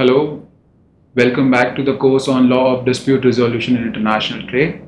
Hello, welcome back to the course on Law of Dispute Resolution in International Trade.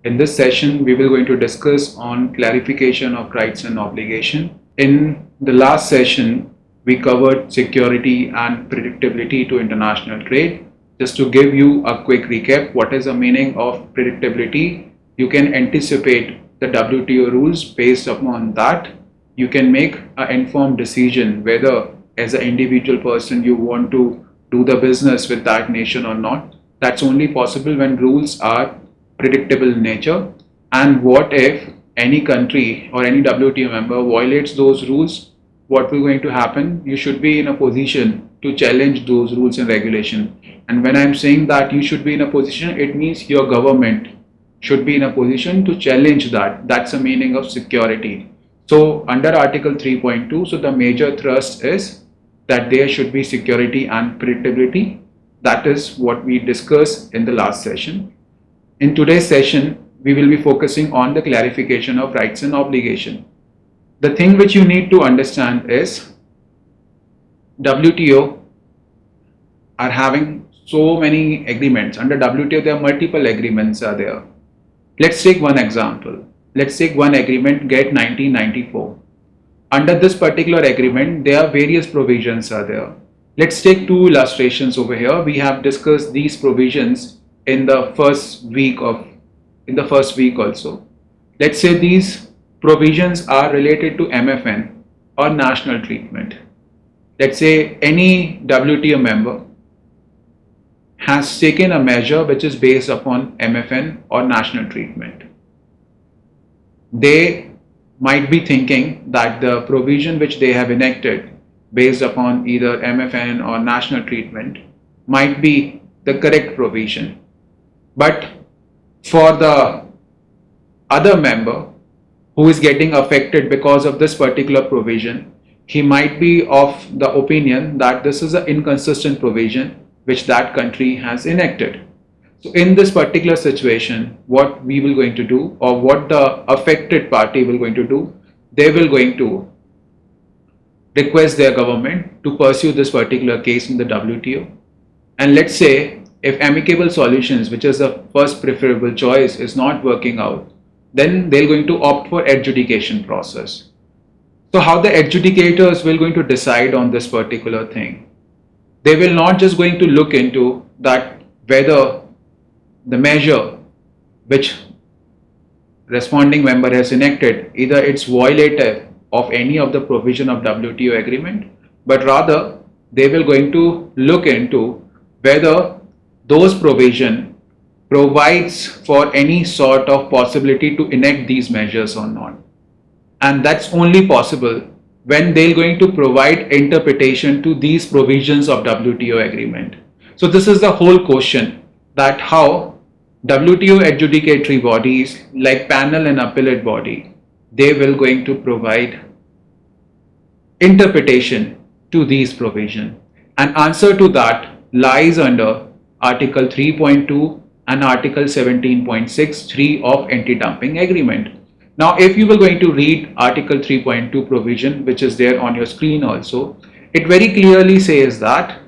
In this session, we will going to discuss on clarification of rights and obligation. In the last session, we covered security and predictability to international trade. Just to give you a quick recap, what is the meaning of predictability? You can anticipate the WTO rules. Based upon that, you can make an informed decision whether as an individual person you want to do the business with that nation or not. That's only possible when rules are predictable in nature. And what if any country or any WTO member violates those rules? What will going to happen? You should be in a position to challenge those rules and regulation. And when I'm saying that you should be in a position, it means your government should be in a position to challenge that. That's the meaning of security. So under Article 3.2, so the major thrust is that there should be security and predictability. That is what we discussed in the last session. In today's session, we will be focusing on the clarification of rights and obligation. The thing which you need to understand is WTO are having so many agreements. Under WTO, there are multiple agreements are there. Let's take one example. Let's take one agreement, GATT 1994. Under this particular agreement, there are various provisions are there. Let's take two illustrations over here. We have discussed these provisions in the first week also. Let's say these provisions are related to MFN or national treatment. Let's say any WTO member has taken a measure which is based upon MFN or national treatment. They might be thinking that the provision which they have enacted based upon either MFN or national treatment might be the correct provision. But for the other member who is getting affected because of this particular provision, he might be of the opinion that this is an inconsistent provision which that country has enacted. So in this particular situation, what we will going to do, or what the affected party will going to do, they will going to request their government to pursue this particular case in the WTO. And let's say if amicable solutions, which is the first preferable choice, is not working out, then they're going to opt for adjudication process. So how the adjudicators will going to decide on this particular thing? They will not just going to look into that whether the measure which responding member has enacted, either it's violative of any of the provision of WTO agreement, but rather they will going to look into whether those provision provides for any sort of possibility to enact these measures or not. And that's only possible when they're going to provide interpretation to these provisions of WTO agreement. So this is the whole question, that how WTO adjudicatory bodies like panel and appellate body, they will going to provide interpretation to these provisions. And answer to that lies under Article 3.2 and Article 17.63 of anti-dumping agreement. Now, if you were going to read Article 3.2 provision, which is there on your screen also, it very clearly says that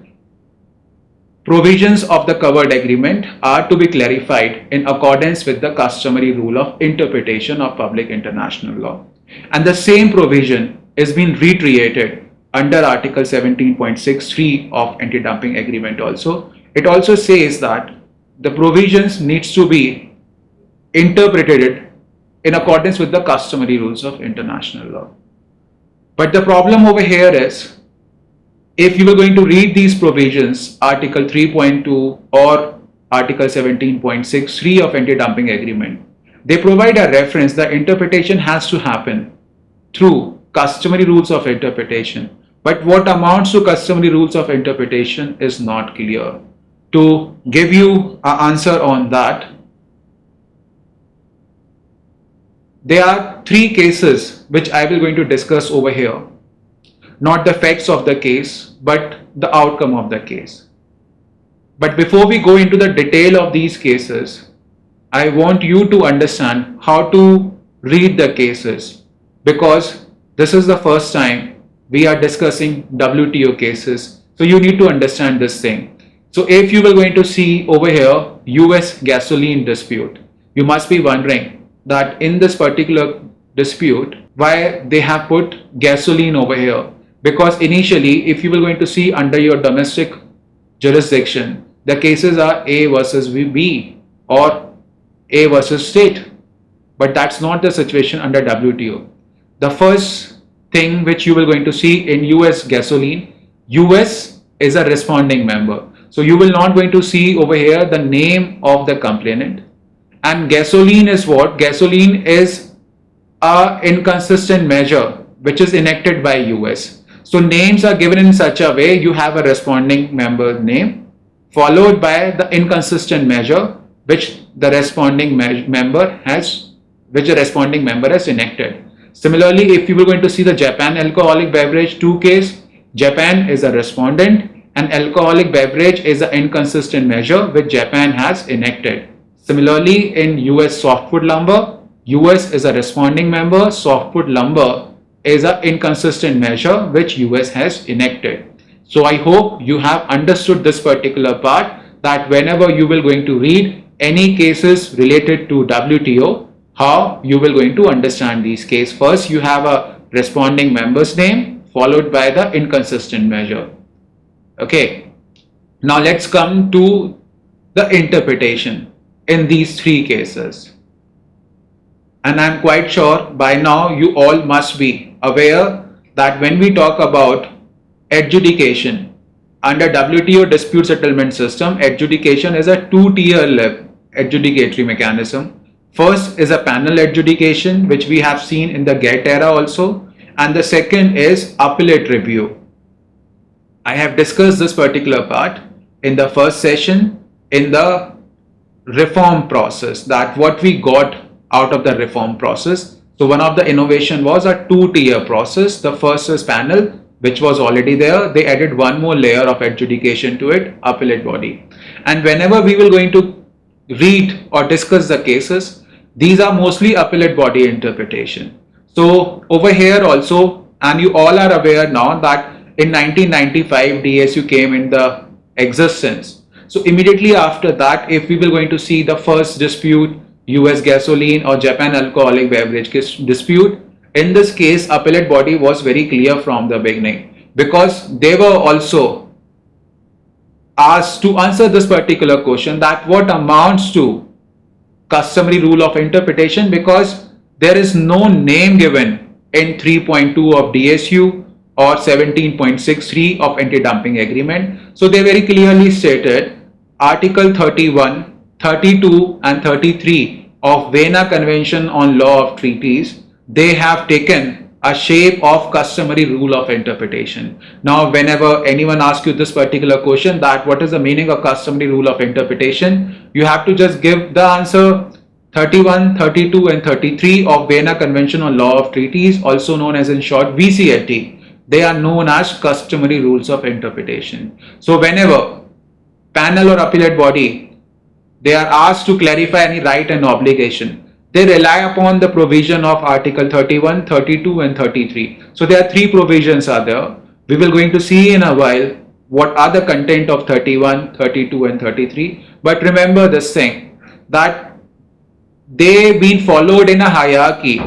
provisions of the covered agreement are to be clarified in accordance with the customary rule of interpretation of public international law. And the same provision is being reiterated under Article 17.63 of anti-dumping agreement also. It also says that the provisions needs to be interpreted in accordance with the customary rules of international law. But the problem over here is, if you were going to read these provisions, Article 3.2 or Article 17.63 of anti-dumping agreement, they provide a reference that interpretation has to happen through customary rules of interpretation. But what amounts to customary rules of interpretation is not clear. To give you an answer on that, there are three cases which I will going to discuss over here. Not the facts of the case, but the outcome of the case. But before we go into the detail of these cases, I want you to understand how to read the cases, because this is the first time we are discussing WTO cases. So you need to understand this thing. So if you were going to see over here US gasoline dispute, you must be wondering that in this particular dispute, why they have put gasoline over here. Because initially, if you were going to see under your domestic jurisdiction, the cases are A versus B or A versus state. But that's not the situation under WTO. The first thing which you will going to see in US gasoline, US is a responding member. So you will not going to see over here the name of the complainant. And gasoline is what? Gasoline is a inconsistent measure which is enacted by US. So names are given in such a way, you have a responding member name followed by the inconsistent measure which the responding member has enacted. Similarly, if you were going to see the Japan alcoholic beverage 2 case, Japan is a respondent and alcoholic beverage is an inconsistent measure which Japan has enacted. Similarly, in US softwood lumber, US is a responding member, softwood lumber is an inconsistent measure which US has enacted. So I hope you have understood this particular part, that whenever you will going to read any cases related to WTO, how you will going to understand these cases. First, you have a responding member's name followed by the inconsistent measure. Okay. Now let's come to the interpretation in these 3 cases. And I'm quite sure by now you all must be aware that when we talk about adjudication under WTO dispute settlement system, adjudication is a 2-tier level adjudicatory mechanism. First is a panel adjudication, which we have seen in the GATT era also, and the second is appellate review. I have discussed this particular part in the first session in the reform process, that what we got out of the reform process. So one of the innovation was a 2-tier process. The first is panel, which was already there. They added one more layer of adjudication to it, appellate body. And whenever we will going to read or discuss the cases, these are mostly appellate body interpretation. So over here also, and you all are aware now that in 1995 DSU came in the existence. So immediately after that, if we will going to see the first dispute, US gasoline or Japan alcoholic beverage dispute, in this case appellate body was very clear from the beginning, because they were also asked to answer this particular question, that what amounts to customary rule of interpretation, because there is no name given in 3.2 of DSU or 17.63 of anti-dumping agreement. So they very clearly stated Article 31, 32 and 33 of Vienna Convention on Law of Treaties, they have taken a shape of customary rule of interpretation. Now whenever anyone asks you this particular question, that what is the meaning of customary rule of interpretation, you have to just give the answer 31, 32 and 33 of Vienna Convention on Law of Treaties, also known as in short VCLT. They are known as customary rules of interpretation. So whenever panel or appellate body, they are asked to clarify any right and obligation, they rely upon the provision of Article 31, 32 and 33. So there are 3 provisions are there. We will going to see in a while what are the content of 31, 32 and 33. But remember this thing, that they been followed in a hierarchy.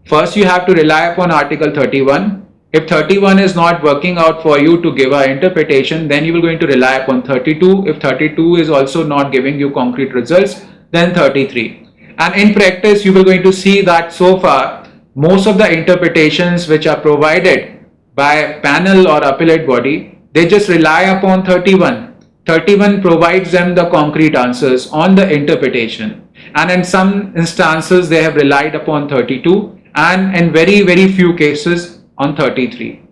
First you have to rely upon Article 31. If 31 is not working out for you to give an interpretation, then you will going to rely upon 32. If 32 is also not giving you concrete results, then 33. And in practice, you will going to see that so far, most of the interpretations which are provided by panel or appellate body, they just rely upon 31. 31 provides them the concrete answers on the interpretation. And in some instances, they have relied upon 32 and in very few cases on 33.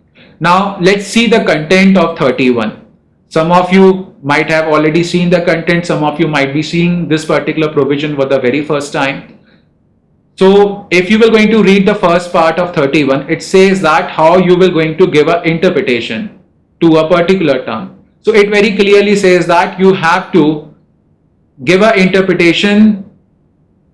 Now let's see the content of 31. Some of you might have already seen the content, some of you might be seeing this particular provision for the very first time. So if you were going to read the first part of 31, it says that how you will going to give an interpretation to a particular term. So it very clearly says that you have to give an interpretation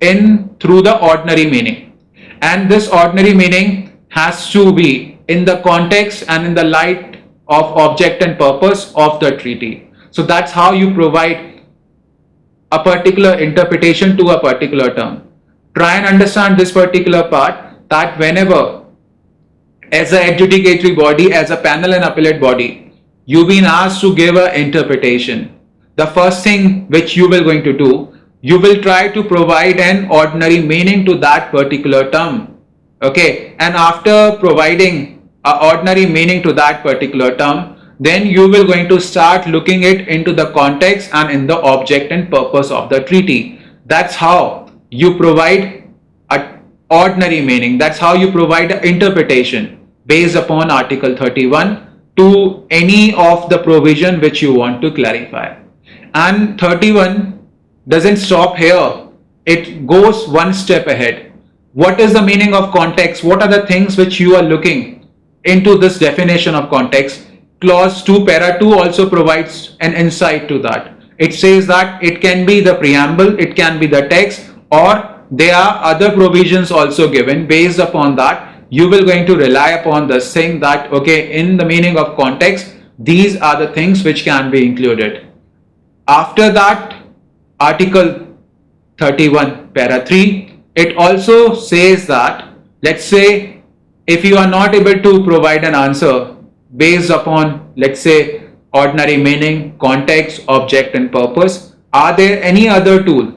through the ordinary meaning, and this ordinary meaning has to be in the context and in the light of object and purpose of the treaty. So that's how you provide a particular interpretation to a particular term. Try and understand this particular part, that whenever as an adjudicatory body, as a panel and appellate body, you've been asked to give an interpretation, the first thing which you will going to do, you will try to provide an ordinary meaning to that particular term. Okay, and after providing an ordinary meaning to that particular term, then you will going to start looking it into the context and in the object and purpose of the treaty. That's how you provide an ordinary meaning. That's how you provide an interpretation based upon Article 31 to any of the provision which you want to clarify. And 31 doesn't stop here. It goes one step ahead. What is the meaning of context? What are the things which you are looking into this definition of context? Clause 2, para 2 also provides an insight to that. It says that it can be the preamble, it can be the text, or there are other provisions also given. Based upon that, you will going to rely upon this thing that, okay, in the meaning of context, these are the things which can be included. After that, Article 31, para 3, it also says that, let's say, if you are not able to provide an answer based upon, let's say, ordinary meaning, context, object and purpose, are there any other tool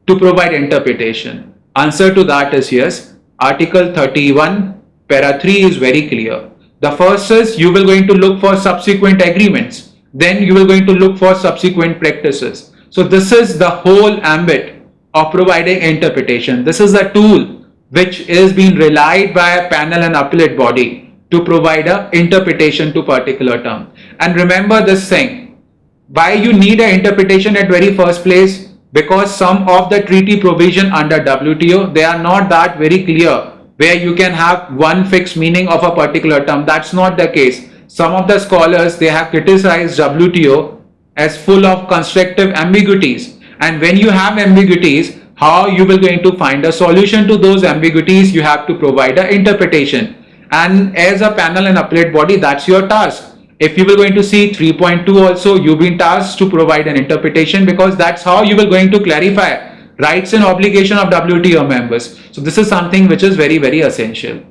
to provide interpretation? Answer to that is yes. Article 31, para 3 is very clear. The first is you will going to look for subsequent agreements. Then you will going to look for subsequent practices. So this is the whole ambit of providing interpretation. This is a tool which is being relied by a panel and appellate body to provide an interpretation to particular term. And remember this thing, why you need an interpretation at very first place? Because some of the treaty provision under WTO, they are not that very clear where you can have one fixed meaning of a particular term. That's not the case. Some of the scholars, they have criticized WTO as full of constructive ambiguities. And when you have ambiguities, how you will going to find a solution to those ambiguities? You have to provide an interpretation. And as a panel and appellate body, that's your task. If you will going to see 3.2 also, you've been tasked to provide an interpretation, because that's how you will going to clarify rights and obligation of WTO members. So this is something which is very, very essential.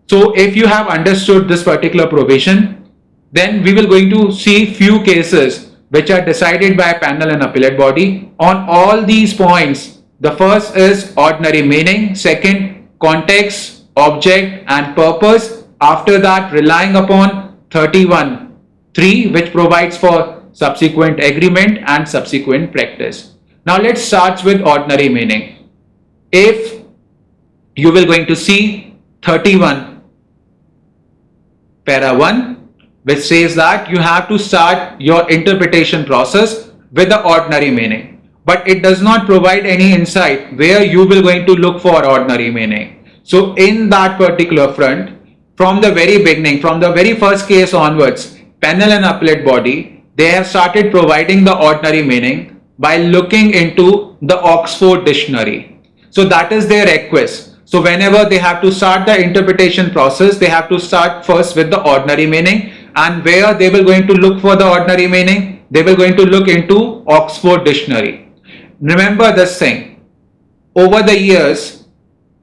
So if you have understood this particular provision, then we will going to see few cases which are decided by a panel and appellate body on all these points. The first is ordinary meaning, second context, object and purpose. After that, relying upon 31(3), which provides for subsequent agreement and subsequent practice. Now let's start with ordinary meaning. If you will going to see 31 para 1, which says that you have to start your interpretation process with the ordinary meaning, but it does not provide any insight where you will going to look for ordinary meaning. So in that particular front, from the very beginning, from the very first case onwards, panel and appellate body, they have started providing the ordinary meaning by looking into the Oxford Dictionary. So that is their request. So whenever they have to start the interpretation process, they have to start first with the ordinary meaning, and where they will going to look for the ordinary meaning, they will going to look into Oxford Dictionary. Remember this thing, over the years,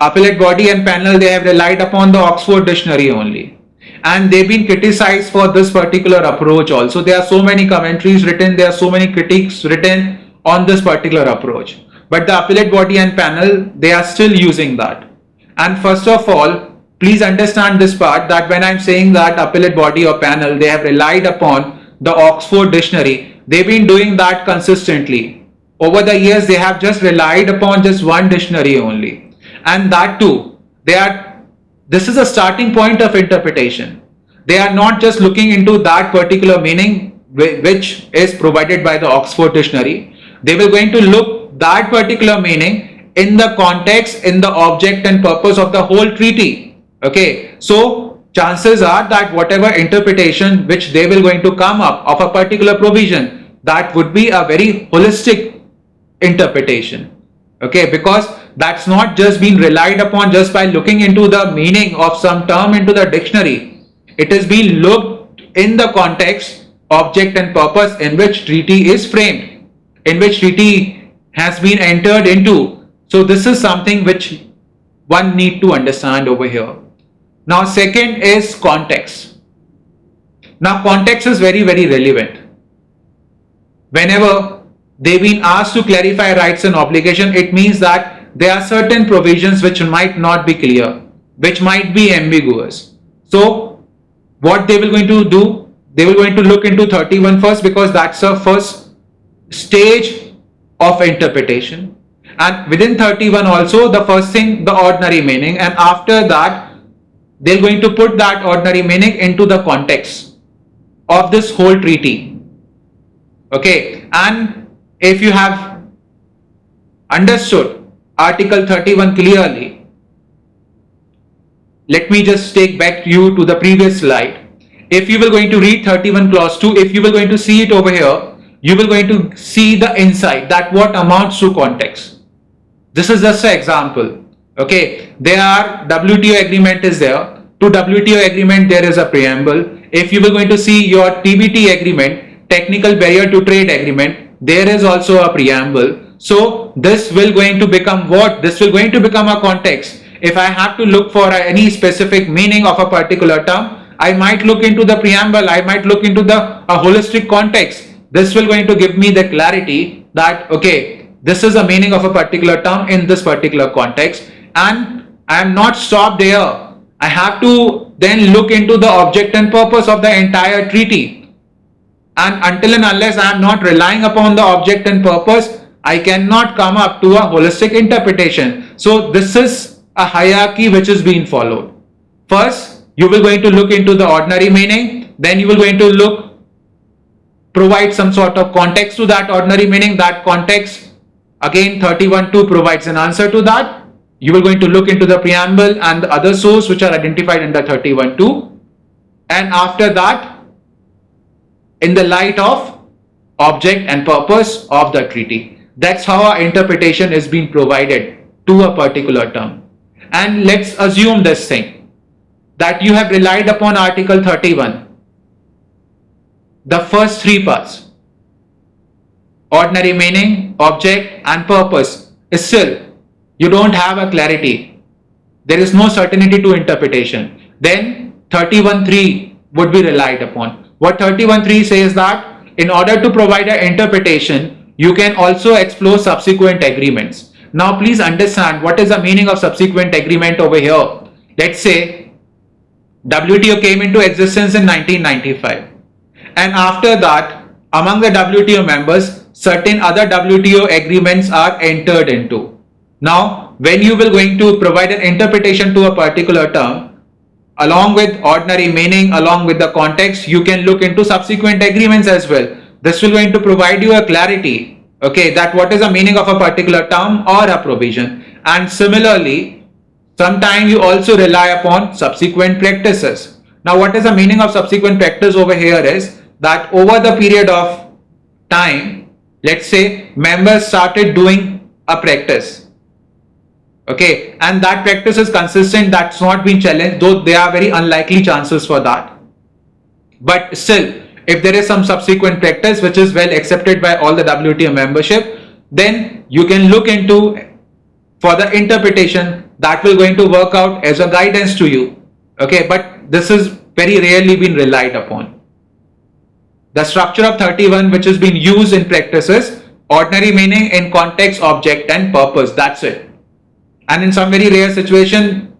appellate body and panel, they have relied upon the Oxford Dictionary only, and they've been criticized for this particular approach also. There are so many commentaries written, there are so many critiques written on this particular approach, but the appellate body and panel, they are still using that. And first of all, please understand this part, that when I'm saying that appellate body or panel, they have relied upon the Oxford Dictionary, they've been doing that consistently. Over the years, they have just relied upon just one dictionary only. And that too, this is a starting point of interpretation. They are not just looking into that particular meaning which is provided by the Oxford Dictionary. They will going to look that particular meaning in the context, in the object and purpose of the whole treaty. Okay, so chances are that whatever interpretation which they will going to come up of a particular provision, that would be a very holistic interpretation. Okay, because that's not just being relied upon just by looking into the meaning of some term into the dictionary. It is being looked in the context, object and purpose in which treaty is framed, in which treaty has been entered into. So this is something which one need to understand over here. Now second is context. Now context is very relevant. Whenever they've been asked to clarify rights and obligation, it means that there are certain provisions which might not be clear, which might be ambiguous. So what they will going to do, they will going to look into 31 first, because that's the first stage of interpretation. And within 31 also, the first thing, the ordinary meaning, and after that they're going to put that ordinary meaning into the context of this whole treaty. Okay, and if you have understood Article 31 clearly, let me just take back you to the previous slide. If you will going to read 31 clause 2, if you will going to see it over here, you will going to see the insight that what amounts to context. This is just an example. Okay, there are WTO agreement is there. To WTO agreement there is a preamble. If you will going to see your TBT agreement, technical barrier to trade agreement, there is also a preamble. So this will going to become what? This will going to become a context. If I have to look for any specific meaning of a particular term, I might look into the preamble, I might look into a holistic context. This will going to give me the clarity that okay, this is the meaning of a particular term in this particular context, and I am not stopped there. I have to then look into the object and purpose of the entire treaty. And until and unless I am not relying upon the object and purpose, I cannot come up to a holistic interpretation. So this is a hierarchy which is being followed. First, you will going to look into the ordinary meaning, then you will going to provide some sort of context to that ordinary meaning. That context, again 31.2 provides an answer to that. You will going to look into the preamble and the other source which are identified in the 31.2, and after that, in the light of object and purpose of the treaty. That's how our interpretation is being provided to a particular term. And let's assume this thing, that you have relied upon Article 31, the first three parts, ordinary meaning, object and purpose, still you don't have a clarity, there is no certainty to interpretation, then 31.3 would be relied upon. What 31.3 says that in order to provide an interpretation, you can also explore subsequent agreements. Now please understand what is the meaning of subsequent agreement over here. Let's say WTO came into existence in 1995, and after that among the WTO members certain other WTO agreements are entered into. Now when you will going to provide an interpretation to a particular term, along with ordinary meaning, along with the context, you can look into subsequent agreements as well. This will going to provide you a clarity, okay, that what is the meaning of a particular term or a provision. And similarly, sometimes you also rely upon subsequent practices. Now what is the meaning of subsequent practice over here is that over the period of time, let's say members started doing a practice, okay, and that practice is consistent, that's not been challenged, though there are very unlikely chances for that. But still, if there is some subsequent practice which is well accepted by all the WTO membership, then you can look into for the interpretation that will going to work out as a guidance to you, okay, but this is very rarely been relied upon. The structure of 31 which has been used in practices, ordinary meaning, in context, object and purpose, that's it. And in some very rare situation,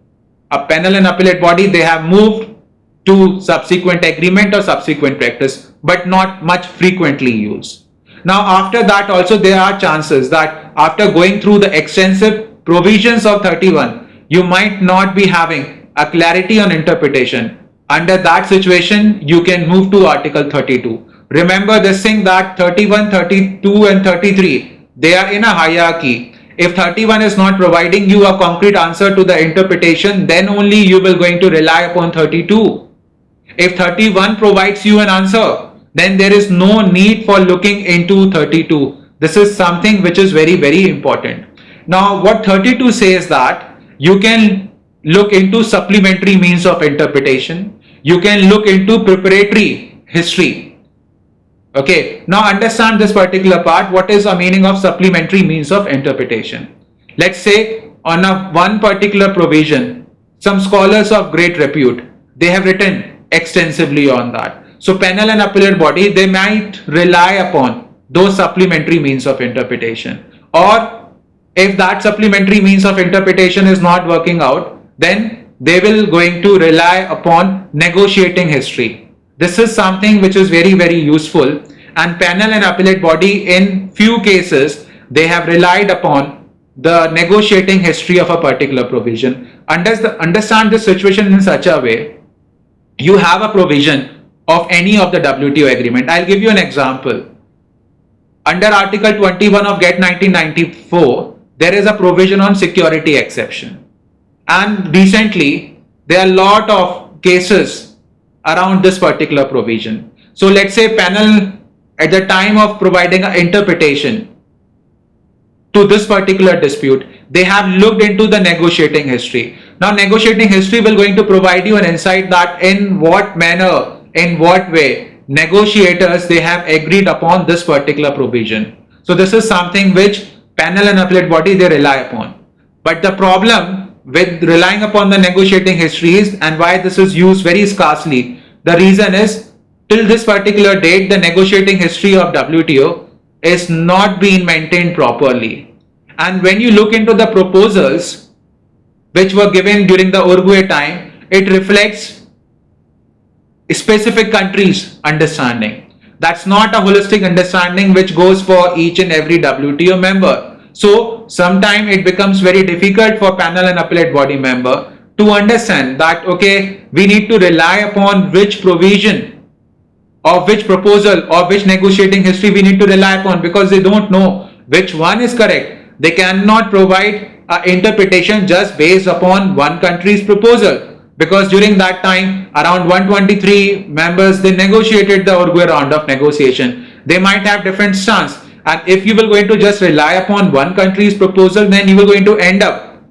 a panel and appellate body, they have moved to subsequent agreement or subsequent practice, but not much frequently used. Now after that also there are chances that after going through the extensive provisions of 31, you might not be having a clarity on interpretation. Under that situation, you can move to Article 32. Remember this thing that 31, 32 and 33, they are in a hierarchy. If 31 is not providing you a concrete answer to the interpretation, then only you will going to rely upon 32. If 31 provides you an answer, then there is no need for looking into 32. This is something which is very important. Now what 32 says that you can look into supplementary means of interpretation. You can look into preparatory history. Okay, now understand this particular part. What is the meaning of supplementary means of interpretation? Let's say on one particular provision, some scholars of great repute, they have written extensively on that. So panel and appellate body, they might rely upon those supplementary means of interpretation. Or if that supplementary means of interpretation is not working out, then they will going to rely upon negotiating history. This is something which is very, very useful, and panel and appellate body in few cases, they have relied upon the negotiating history of a particular provision. Understand this situation in such a way, you have a provision of any of the WTO agreement. I'll give you an example. Under Article 21 of GATT 1994, there is a provision on security exception. And recently, there are a lot of cases around this particular provision. So let's say panel at the time of providing an interpretation to this particular dispute, they have looked into the negotiating history. Now negotiating history will going to provide you an insight that in what manner, in what way negotiators they have agreed upon this particular provision. So this is something which panel and appellate body they rely upon. But the problem with relying upon the negotiating history is, and why this is used very scarcely, the reason is till this particular date the negotiating history of WTO is not being maintained properly. And when you look into the proposals which were given during the Uruguay time, it reflects specific countries' understanding. That's not a holistic understanding which goes for each and every WTO member. So sometimes it becomes very difficult for panel and appellate body member to understand that, okay, we need to rely upon which provision or which proposal or which negotiating history we need to rely upon, because they don't know which one is correct. They cannot provide an interpretation just based upon one country's proposal, because during that time around 123 members they negotiated the Uruguay round of negotiation. They might have different stance, and if you will going to just rely upon one country's proposal, then you will going to end up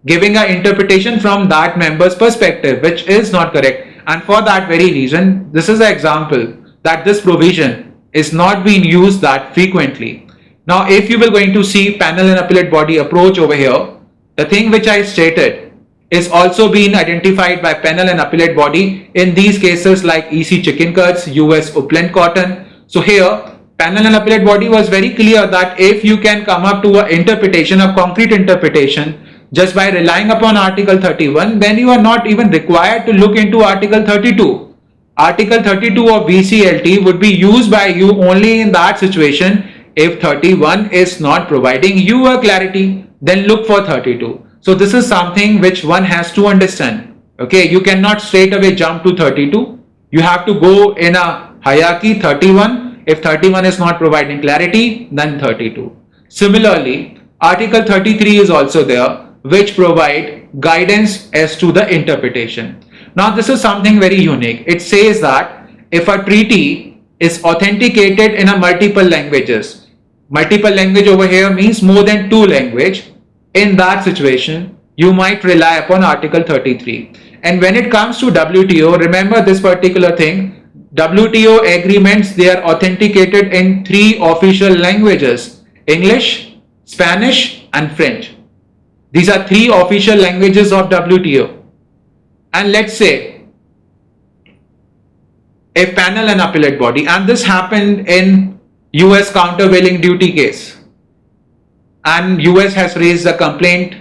giving an interpretation from that member's perspective, which is not correct. And for that very reason, this is an example that this provision is not being used that frequently. Now if you will going to see panel and appellate body approach over here, the thing which I stated is also being identified by panel and appellate body in these cases like EC chicken cuts, US upland cotton. So here panel and appellate body was very clear that if you can come up to an interpretation, a concrete interpretation, just by relying upon Article 31, then you are not even required to look into Article 32. Article 32 of VCLT would be used by you only in that situation if 31 is not providing you a clarity, then look for 32. So this is something which one has to understand. Okay, you cannot straight away jump to 32. You have to go in a hierarchy. 31. If 31 is not providing clarity, then 32. Similarly, Article 33 is also there, which provide guidance as to the interpretation. Now this is something very unique. It says that if a treaty is authenticated in a multiple languages, multiple language over here means more than two language, in that situation you might rely upon Article 33. And when it comes to WTO, remember this particular thing, WTO agreements, they are authenticated in three official languages: English, Spanish and French. These are three official languages of WTO. And let's say a panel and appellate body, and this happened in US countervailing duty case, and US has raised a complaint.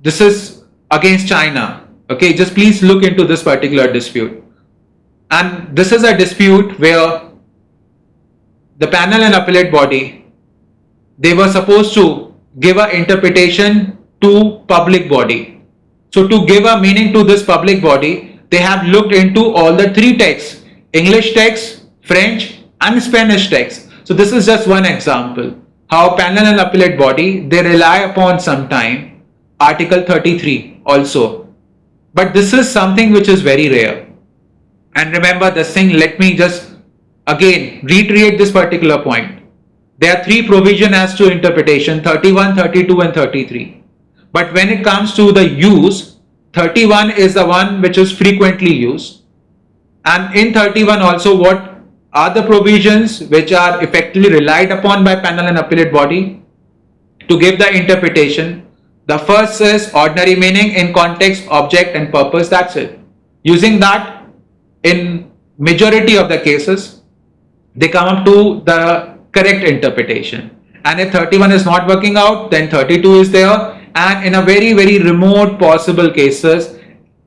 This is against China. Okay, just please look into this particular dispute. And this is a dispute where the panel and appellate body, they were supposed to give an interpretation to public body. So to give a meaning to this public body, they have looked into all the three texts: English text, French and Spanish text. So this is just one example how panel and appellate body, they rely upon sometime Article 33 also. But this is something which is very rare. And remember this thing, let me just again reiterate this particular point. There are three provisions as to interpretation: 31, 32 and 33. But when it comes to the use, 31 is the one which is frequently used. And in 31 also, what are the provisions which are effectively relied upon by panel and appellate body to give the interpretation? The first is ordinary meaning in context, object and purpose. That's it. Using that, in majority of the cases, they come up to the correct interpretation. And if 31 is not working out, then 32 is there. And in a very, very remote possible cases,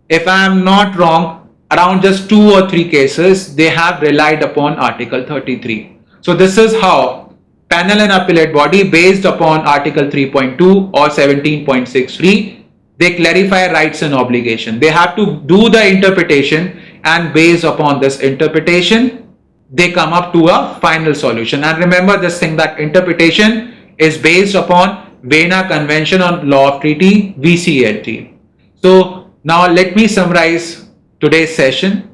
if I am not wrong, around just 2 or 3 cases, they have relied upon Article 33. So this is how panel and appellate body, based upon Article 3.2 or 17.63, they clarify rights and obligation. They have to do the interpretation, and based upon this interpretation, they come up to a final solution. And remember this thing, that interpretation is based upon Vienna Convention on Law of Treaty, VCLT. So now let me summarize today's session.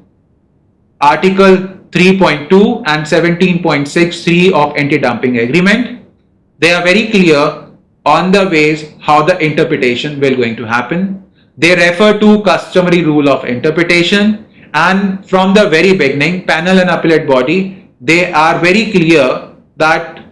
Article 3.2 and 17.63 of anti-dumping agreement, they are very clear on the ways how the interpretation will going to happen. They refer to customary rule of interpretation, and from the very beginning, panel and appellate body, they are very clear that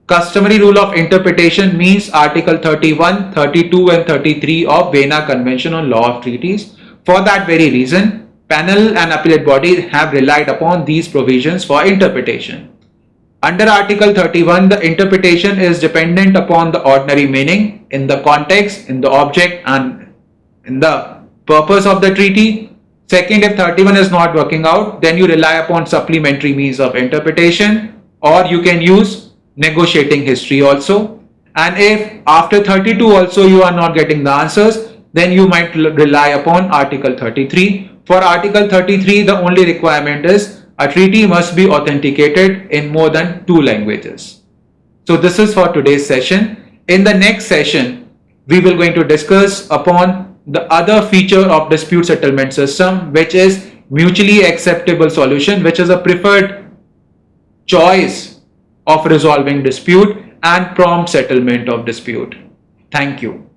customary rule of interpretation means Article 31, 32 and 33 of Vienna Convention on Law of Treaties. For that very reason, panel and appellate body have relied upon these provisions for interpretation. Under Article 31, the interpretation is dependent upon the ordinary meaning in the context, in the object and in the purpose of the treaty. Second, if 31 is not working out, then you rely upon supplementary means of interpretation, or you can use negotiating history also. And if after 32 also you are not getting the answers, then you might rely upon Article 33. For Article 33, the only requirement is a treaty must be authenticated in more than 2 languages. So this is for today's session. In the next session, we will going to discuss upon the other feature of dispute settlement system, which is mutually acceptable solution, which is a preferred choice of resolving dispute and prompt settlement of dispute. Thank you.